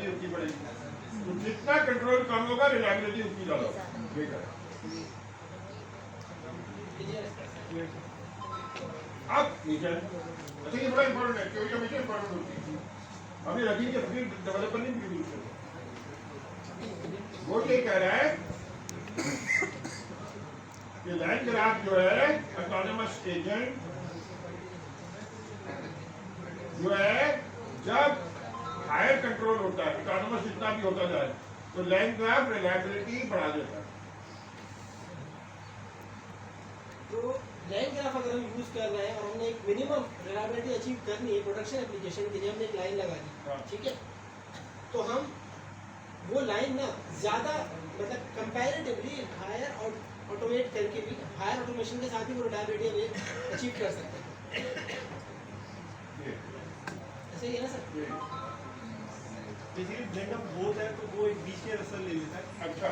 Reliability उतनी बढ़ेगी। तो जितना कंट्रोल कम होगा रिलायबिलिटी उतनी ज्यादा होगी। अब नीचे अच्छा, ये बड़ा इंपॉर्टेंट है, क्योंकि हमेशा इंपॉर्टेंट होती है। अभी रखेंगे फिर डेवलपर नहीं प्रोड्यूस करेगा। वो ये कह रहा है कि लाइन ग्राफ जो है ऑटोनोमस एजेंट जो है जब हायर कंट्रोल होता है, ऑटोनोमस जितना भी होता जाए तो लाइन ग्राफ रिलायबिलिटी बढ़ा देता है। तो लाइन ग्राफ अगर हम यूज कर रहे हैं और हमने एक मिनिमम रिलायबिलिटी अचीव करनी है प्रोडक्शन एप्लीकेशन के लिए, हमने एक लाइन लगा दी, ठीक है, तो हम वो लाइन ना ज़्यादा मतलब कंपैरेटिवली हायर और ऑटोमेट करके भी हायर ऑटोमेशन के साथ ही वो रिलायबिलिटी अचीव कर सकते हैं। ऐसे ही है ना sir? Basically blend of both है तो वो एक बीच के रसल ले लेता है। अच्छा,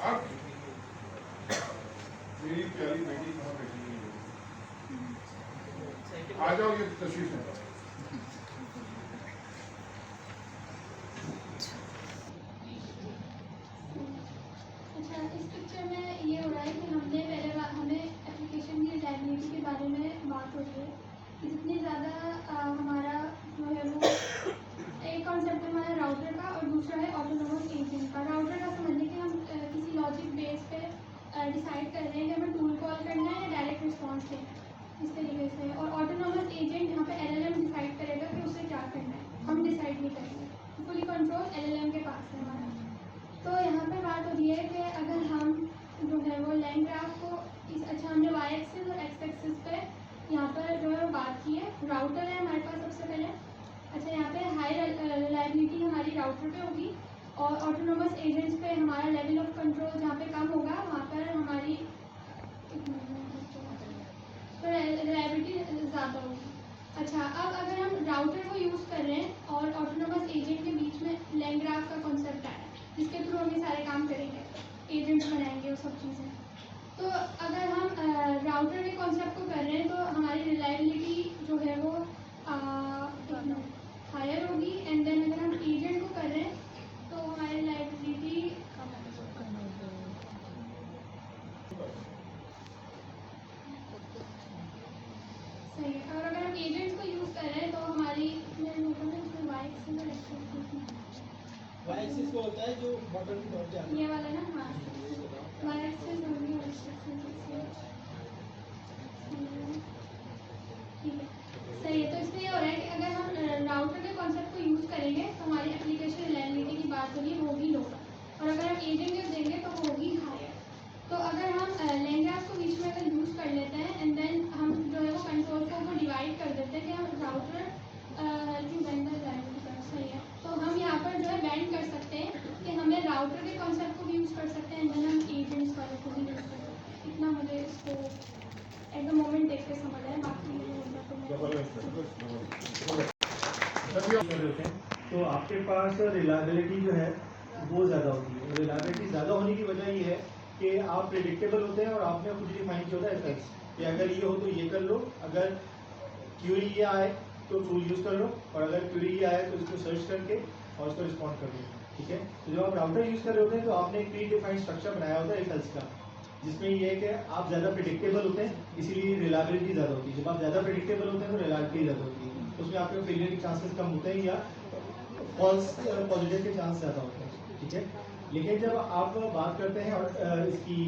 अब मेरी प्यारी बेटी कहाँ बैठी हुई है? आ जाओ, ये तस्वीर में। अच्छा, इस पिक्चर में ये हो रहा है कि हमें एप्लीकेशन की रिलायबिलिटी के बारे में बात हो रही है कि जितनी ज़्यादा हमारा जो है वो एक कॉन्सेप्ट है हमारा राउटर का और दूसरा है ऑटोनोमस एजेंट का। राउटर का समझिए कि हम किसी लॉजिक बेस पे डिसाइड कर रहे हैं कि हमें टूल कॉल करना है या डायरेक्ट रिस्पॉन्स देना है, इस तरीके से। और ऑटोनोमस एजेंट यहाँ पे LLM डिसाइड करेगा कि उसे क्या करना है, हम डिसाइड नहीं करेंगे। फुली कंट्रोल LLM के पास है हमारा। तो यहाँ पे बात हो रही है कि अगर हम जो है वो लाइन ग्राफ को अच्छा, हमने y एक्सिस और x एक्सिस पे यहाँ पर जो है बात की है। राउटर है हमारे पास सबसे पहले। अच्छा, यहाँ पे हाई रिलायबिलिटी हमारी राउटर पे होगी और ऑटोनोमस एजेंट्स पे हमारा लेवल ऑफ कंट्रोल जहाँ पे कम होगा वहाँ पर हमारी रिलायबिलिटी ज़्यादा होगी। अच्छा, अब अगर हम राउटर को यूज़ कर रहे हैं और ऑटोनोमस एजेंट के बीच में लाइन ग्राफ का कॉन्सेप्ट आया जिसके थ्रू हम ये सारे काम करेंगे, एजेंट्स बनाएंगे और सब चीज़ें। तो अगर हम राउटर के कॉन्सेप्ट को कर रहे हैं तो हमारी रिलायबिलिटी जो है वो हायर होगी। एंड देन अगर हम एजेंट को कर रहे हैं तो हमारी रिलायबिलिटी सही है। और अगर हम एजेंट्स को यूज़ कर रहे हैं तो हमारी y एक्सिस को होता है जो बॉटम की तरफ जाता है, ये वाला ना, हाँ, y एक्सिस होगी और x एक्सिस। ठीक है, सही है। तो इसमें ये हो रहा है कि अगर हम राउटर के कॉन्सेप्ट को यूज़ करेंगे तो हमारी एप्लीकेशन रिलायबिलिटी की बात होगी वो होगी लो, और अगर हम एजेंट देंगे तो वो होगी हायर। तो अगर हम लाइन ग्राफ को बीच में अगर यूज़ कर लेते हैं एंड देन हम जो है वो कंट्रोल को डिवाइड कर देते हैं कि हम राउटर की वेंडर रिलायबिलिटी कर, सही है। तो हम यहाँ पर जो है बैंड कर सकते हैं कि हमें राउटर के कॉन्सेप्ट को भी यूज़ कर सकते हैं एंड देन हम एजेंट्स वाले को भी यूज़ कर सकते हैं। इतना मुझे इसको एट द मोमेंट देख के समझ आया, बाकी तो आपके पास रिलायबिलिटी जो है वो ज़्यादा होती है। रिलायबिलिटी ज़्यादा होने की वजह ये है कि आप प्रेडिक्टेबल होते हैं और आपने खुद डिफाइन किया होता है एफर्ट्स कि अगर ये हो तो ये कर लो, अगर क्यूरी ये आए तो टूल यूज़ कर लो, और अगर क्यूरी ये आए तो इसको सर्च करके और उसको रिस्पॉन्ड कर दो, ठीक है। तो जब आप राउटर यूज़ कर रहे होते हैं तो आपने एक प्री डिफाइंड स्ट्रक्चर बनाया होता है एफर्ट्स का, जिसमें ये है कि आप ज़्यादा प्रेडिक्टेबल होते हैं, इसीलिए रिलायबिलिटी ज़्यादा होती है। जब आप ज़्यादा प्रेडिक्टेबल होते हैं तो रिलायबिलिटी ज़्यादा होती है, तो उसमें आपके फेलियर के चांसेस कम होते हैं या फॉल्स पॉजिटिव के चांस ज़्यादा होते हैं, ठीक है। लेकिन जब आप बात करते हैं और इसकी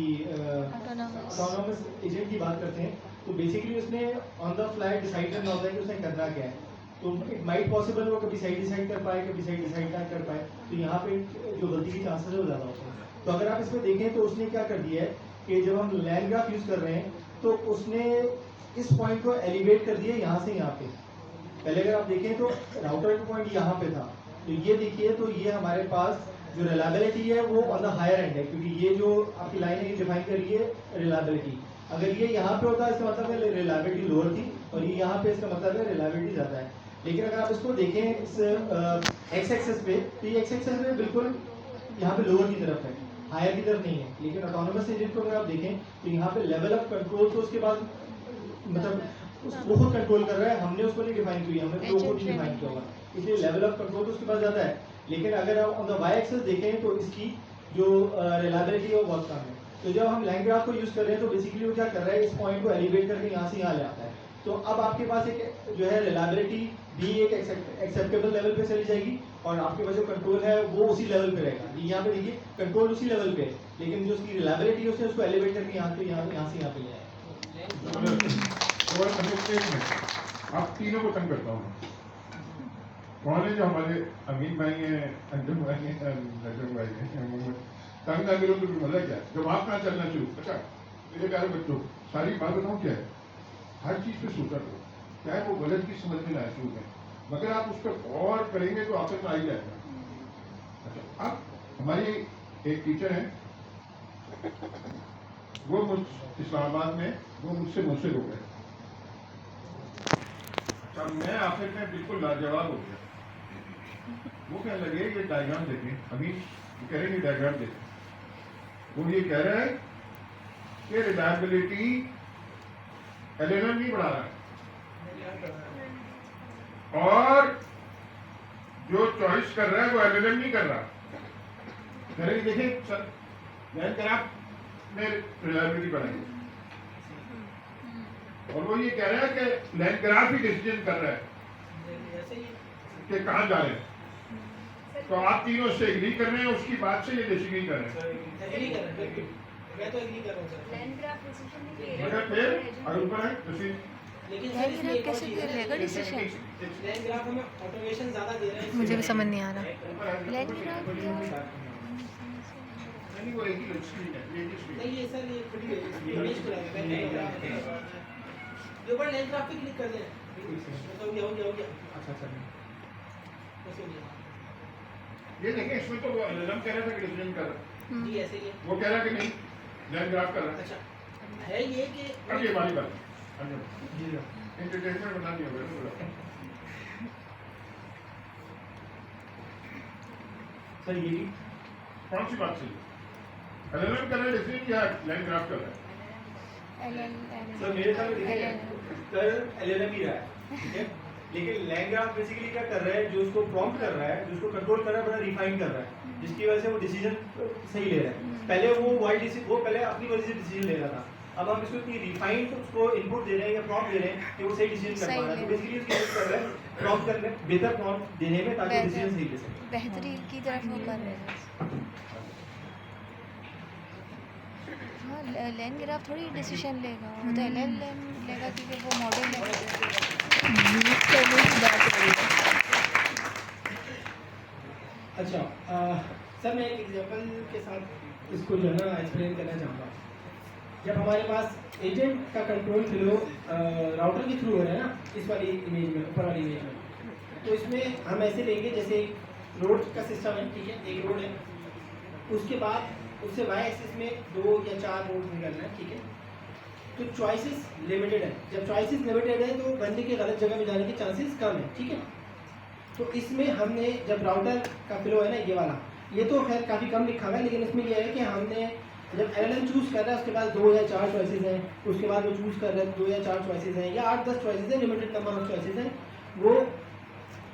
ऑटोनोमस एजेंट की बात करते हैं तो बेसिकली उसने ऑन द फ्लाई डिसाइड करना होता है कि उसने करना क्या है। तो इट माइट पॉसिबल वो कभी सही डिसाइड कर पाए, कभी सही डिसाइड ना कर पाए, तो यहाँ पे जो गलती के चांसेस है वो ज़्यादा होते हैं। तो अगर आप इसमें देखें तो उसने क्या कर दिया है कि जब हम लाइन ग्राफ यूज़ कर रहे हैं तो उसने इस पॉइंट को एलिवेट कर दिया यहाँ से यहाँ पे। पहले अगर आप देखें तो राउटर का पॉइंट यहाँ पे था, तो ये देखिए तो ये हमारे पास जो रिलायबिलिटी है वो ऑन द हायर एंड है, क्योंकि ये जो आपकी लाइन है ये डिफाइन कर रही है रिलायबिलिटी। अगर ये यहाँ पे होता है इसका मतलब है रिलायबिलिटी लोअर थी, और ये यहाँ पे इसका मतलब है रिलायबिलिटी ज़्यादा है। लेकिन अगर आप इसको देखें इस एक्स एक्सेस पे, तो ये एक्स एक्सेस पे बिल्कुल यहाँ पे लोअर की तरफ है, हायर की तरफ नहीं है। लेकिन ऑटोनोमस एजेंट को अगर आप देखें तो यहाँ पे लेवल ऑफ कंट्रोल तो उसके बाद मतलब वो खुद कंट्रोल कर रहा है, हमने उसको नहीं डिफाइन किया, हमने फ्लो को नहीं डिफाइन किया हुआ, इसलिए लेवल ऑफ कंट्रोल तो उसके पास ज़्यादा है। लेकिन अगर आप ऑन द वाई एक्सेस देखें तो इसकी जो रिलायबिलिटी है वो बहुत कम है। तो जब हम लाइन ग्राफ को यूज़ कर रहे हैं तो बेसिकली वो क्या कर रहा है, इस पॉइंट को एलिवेट करके यहाँ से यहाँ ले आता है। तो अब आपके पास एक जो है रिलायबिलिटी भी एक एक्सेप्टेबल लेवल पे चली जाएगी और आपके पास जो कंट्रोल है वो उसी लेवल पे रहेगा। यहाँ पे देखिए कंट्रोल उसी लेवल पे है, लेकिन जो उसकी रिलायबिलिटी है उसने उसको एलिवेट करके यहाँ से यहाँ पे ले आया। आप तीनों को तंग करता हूँ। कौन है जो हमारे अमीन भाई हैं, अंजुम भाई हैं, नजम भाई हैं, तंग ना करो तो फिर मजा क्या है? जब आप कहाँ चलना शुरू, अच्छा मेरे प्यारे बच्चों सारी बात बताऊँ क्या है, हर चीज़ पे सोचा करो, चाहे वो गलत की समझ में लाए शुरू है, मगर आप उस पर गौर करेंगे तो आप तक आ ही जाएगा। अच्छा अब हमारी एक टीचर है, वो इस्लामाबाद में, वो मुझसे हो गए। तब मैं आखिर में बिल्कुल लाजवाब हो गया। वो कहने लगे ये डायग्राम देखें, अभी कह रहे हैं डायग्राम देखें। वो ये कह रहा है कि रिलायबिलिटी एलएलएम नहीं बढ़ा रहा है और जो चॉइस कर रहा है वो एलएलएम नहीं कर रहा। कह रहे देखिए सर लाइन ग्राफ में रिलायबिलिटी बढ़ाई और वो ये कह रहा है कि लाइन ग्राफ ही डिसीजन कर रहा है कि कहाँ जा रहे हैं। तो आप तीनों से एग्री कर रहे हैं, उसकी बात से ये डिसएग्री कर रहे हैं। मैं तो एग्री कर रहा हूं सर। लाइन ग्राफ डिसीजन नहीं ले मगर फिर अगर ऊपर है लेकिन लाइन ग्राफ कैसे लेगा डिसीजन? लाइन ग्राफ हमें ऑटोमेशन ज्यादा दे रहा है। मुझे भी समझ नहीं आ रहा। लाइन ग्राफ नहीं वो एक ही स्क्रीन है, एक ही स्क्रीन। नहीं ये सर ये इमेज को लगा ये ऊपर लाइन ग्राफ पे क्लिक कर दें। तो हो गया। अच्छा बस हो गया। ये देखिए इसमें तो वो एलएलएम कह रहा था कि डिसीजन कर रहा जी ऐसे ही है। वो कह रहा कि नहीं लाइन ग्राफ कर रहा। अच्छा है ये कि अब ये वाली बात जी एंटरटेनमेंट बनानी होगा सर ये भी कौन सी बात सही एलएलएम कर रहा है डिसीजन या लाइन ग्राफ कर रहा है? सर मेरे साथ देखिए सर एलएलएम ही रहा है, ठीक है, लेकिन लाइन ग्राफ बेसिकली क्या कर रहा है, जो उसको प्रॉम्प्ट कर रहा है, जो उसको कंट्रोल कर रहा है, बड़ा रिफाइन कर रहा है, जिसकी वजह से वो डिसीजन सही ले रहा है। पहले वो पहले अपनी वजह से डिसीजन ले रहा था, अब हम इसको इतनी रिफाइंड उसको इनपुट दे रहे हैं या प्रॉम्प्ट दे रहे हैं कि वो सही डिसीजन कर पा रहा है। तो बेसिकली उसकी हेल्प कर रहा है प्रॉम्प्ट करने, बेहतर प्रॉम्प्ट देने में, ताकि डिसीजन सही ले सके। बेहतरी की तरफ वो कर रहे हैं। हाँ लाइन ग्राफ थोड़ी डिसीजन लेगा, वो तो एलएलएम लेगा क्योंकि वो मॉडल है। अच्छा सर मैं एक एग्जांपल के साथ इसको जो है ना एक्सप्लेन करना चाहूँगा। जब हमारे पास एजेंट का कंट्रोल फ्लो राउटर के थ्रू हो रहा है ना, इस वाली इमेज में, ऊपर वाली इमेज में, तो इसमें हम ऐसे लेंगे जैसे रोड का सिस्टम है, ठीक है, एक रोड है, उसके बाद उससे वाई एक्सिस में 2 या 4 रोड निकलना है, ठीक है। तो चॉइसेस लिमिटेड है, जब चॉइसेस लिमिटेड है तो बंदे के गलत जगह में जाने के चांसेस कम है, ठीक है। तो इसमें हमने जब राउटर का फ्लो है ना ये वाला, ये तो खैर काफ़ी कम लिखा हुआ है, लेकिन इसमें यह है कि हमने जब एलएलएम चूज़ कर रहा है उसके बाद 2 या 4 चॉइसेस हैं, उसके बाद वो चूज़ कर रहा है 2 या 4 चॉइसेस हैं या 8-10 चॉइसेस हैं, लिमिटेड नंबर ऑफ चॉइसेस हैं, वो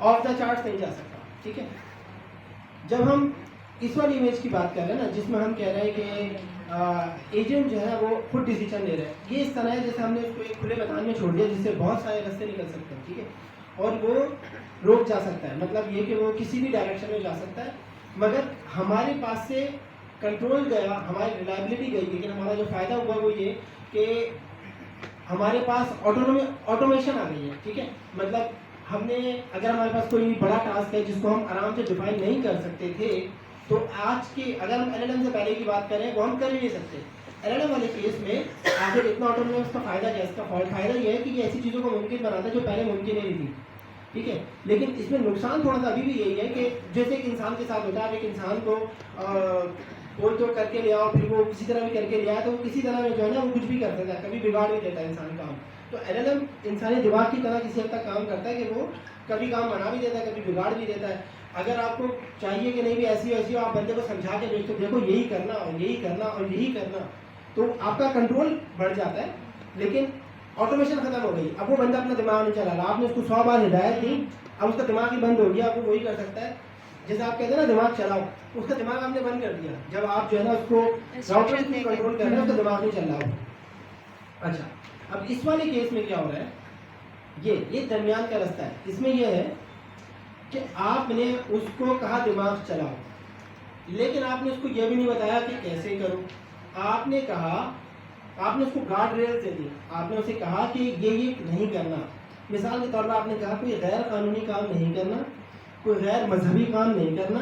ऑफ द चार्ट नहीं जा सकता, ठीक है। जब हम इस वाली इमेज की बात कर रहे हैं ना, जिसमें हम कह रहे हैं कि एजेंट जो है वो खुद डिसीजन ले रहे हैं, ये इस तरह है जैसे हमने उसको एक खुले मैदान में छोड़ दिया जिससे बहुत सारे रास्ते निकल सकते हैं, ठीक है, और वो रोक जा सकता है, मतलब ये कि वो किसी भी डायरेक्शन में जा सकता है, मगर हमारे पास से कंट्रोल गया, हमारी रिलायबिलिटी गई, लेकिन हमारा जो फ़ायदा हुआ वो ये कि हमारे पास ऑटोमेशन आ गई है, ठीक है। मतलब हमने अगर हमारे पास कोई बड़ा टास्क है जिसको हम आराम से डिफाइन नहीं कर सकते थे, तो आज के अगर हम एलएलएम से पहले की बात करें वो हम कर ही नहीं सकते। एलएलएम वाले केस में आखिर इतना ऑटोमेशन का फ़ायदा क्या है? इसका फ़ायदा ये है कि ये ऐसी चीज़ों को मुमकिन बनाता है जो पहले मुमकिन ही नहीं थी, ठीक है। लेकिन इसमें नुकसान थोड़ा सा अभी भी यही है कि जैसे एक इंसान के साथ होता है, एक इंसान को बोल तो करके ले आओ, फिर वो किसी तरह भी करके ले आया तो वो किसी तरह में जो है ना वो कुछ भी कर सकता है, कभी बिगाड़ भी देता है इंसान काम। तो एलएलएम इंसानी दिमाग की तरह किसी हद तक काम करता है कि वो कभी काम बना भी देता है, कभी बिगाड़ भी देता है। अगर आपको चाहिए कि नहीं भी ऐसी वैसी हो, आप बंदे को समझा के भेजते देखो यही करना और यही करना और यही करना, तो आपका कंट्रोल बढ़ जाता है, लेकिन ऑटोमेशन खत्म हो गई। अब वो बंदा अपना दिमाग नहीं चला रहा, आपने उसको 100 बार हिदायत दी, अब उसका दिमाग ही बंद हो गया, अब वो वही कर सकता है जैसे आप कहते हैं ना दिमाग चलाओ, उसका दिमाग आपने बंद कर दिया। जब आप जो है ना उसको राउटर को कंट्रोल कर रहे हैं, उसका दिमाग नहीं चल रहा हो। अच्छा, अब इस वाले केस में क्या हो रहा है, ये दरमियान का रास्ता है। इसमें ये है कि आपने उसको कहा दिमाग चलाओ, लेकिन आपने उसको ये भी नहीं बताया कि कैसे करो। आपने कहा, आपने उसको गार्ड रेल दे दी, आपने उसे कहा कि ये नहीं करना। मिसाल के तौर पर आपने कहा कोई गैर कानूनी काम नहीं करना, कोई गैर मजहबी काम नहीं करना,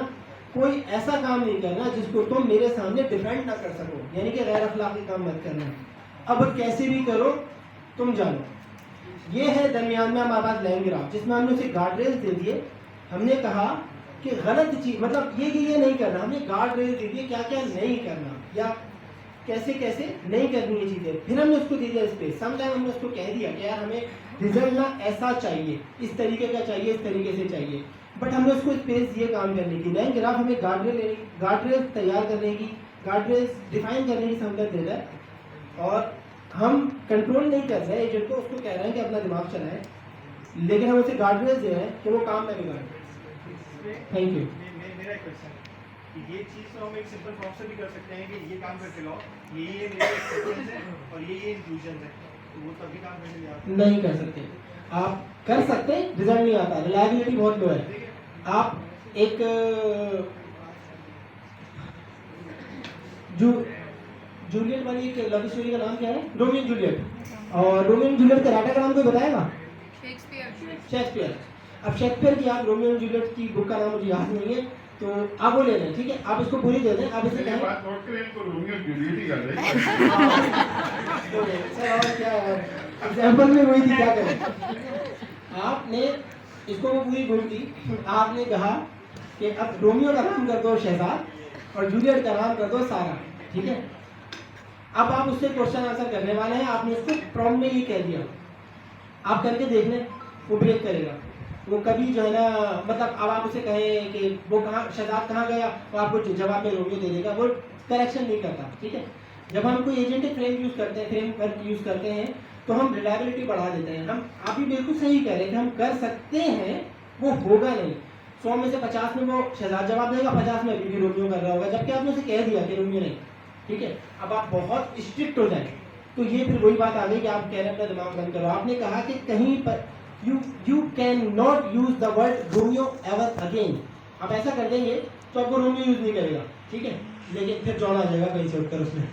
कोई ऐसा काम नहीं करना जिसको तुम मेरे सामने डिफेंड ना कर सको, यानी कि गैर अखलाकी काम मत करना। अब कैसे भी करो तुम जानो। ये है दरमियान में हमारे पास लाइन ग्राफ, जिसमें हमने उसे गार्ड रेल दे दिए। हमने कहा कि गलत चीज, मतलब ये नहीं करना, हमने गार्ड रेल दे दिए क्या क्या नहीं करना या कैसे कैसे नहीं करनी ये चीजें। फिर हमने उसको दे दिया स्पेस। समटाइम हमने उसको कह दिया कि यार हमें रिजल्ट ना ऐसा चाहिए, इस तरीके का चाहिए, इस तरीके से चाहिए, बट हमने उसको स्पेस दिए काम करने की। लाइन ग्राफ हमें गार्ड रेल तैयार करने की, गार्ड रेल डिफाइन करने की सहूलत देता है। और हम कंट्रोल नहीं कर रहे एजेंट को, उसको कह रहे हैं कि अपना दिमाग चलाए, लेकिन हम उसे गार्ड रेल दे रहे हैं कि वो काम ना बिगाड़े। Thank you. मेरा एक क्वेश्चन कि ये चीज़ तो हम एक सिंपल फॉर्म से भी कर सकते हैं कि ये काम करके लाओ, ये मेरे एक्सेप्टेंस है और ये इंक्लूजन है, तो वो तभी काम करने जाते नहीं कर सकते। आप कर सकते हैं, रिजल्ट नहीं आता, रिलायबिलिटी बहुत लो है। आप एक जूलियट वाली एक लव स्टोरी का नाम क्या है, रोमियो एंड जूलियट, और रोमियो एंड जूलियट का राइटर का नाम कोई बताएगा? शेक्सपियर। अब शेक्सपियर की आप रोमियो एंड जूलियट की बुक का नाम मुझे याद नहीं है, तो आप वो ले लें, ठीक है, आप इसको पूरी दे दें। आप इसे ये बात नोट करें, इनको रोमियो और जूलियट ही कर रहे सर और क्या एग्जाम्पल में वही थी, क्या करें। आपने इसको वो पूरी घूम दी। आपने कहा कि अब रोमियो का नाम कर दो शहजाद और जूलियट का नाम कर दो सारा, ठीक है। अब आप उससे क्वेश्चन आंसर करने वाले हैं। आपने उसको प्रॉब्लम में ये कह दिया, आप करके देख लें, वो ब्रेक करेगा। वो कभी जो है ना, मतलब अब आप उसे कहें कि वो कहाँ शहजाद कहाँ गया, तो आपको जवाब में रोमियो दे देगा, वो करेक्शन नहीं करता, ठीक है। जब हम कोई एजेंटिक फ्रेम यूज करते हैं, फ्रेमवर्क यूज करते हैं, तो हम रिलायबिलिटी बढ़ा देते हैं। हम, आप भी बिल्कुल सही कह रहे हैं कि हम कर सकते हैं, वो होगा नहीं। 100 में से 50 में वो शहजाद जवाब देगा, 50 में अभी भी रोमियो कर रहा होगा, जबकि आपने उसे कह दिया कि रोमियो नहीं, ठीक है। अब आप बहुत स्ट्रिक्ट हो जाए तो ये फिर वही बात आ गई कि आप कह रहे हैं अपना दिमाग बंद करो। आपने कहा कि कहीं पर you cannot use the word Romeo ever again। आप ऐसा कर देंगे तो आपको रोमियो यूज नहीं करेगा, ठीक है, लेकिन फिर जॉन आ जाएगा कहीं से उठकर उसमें।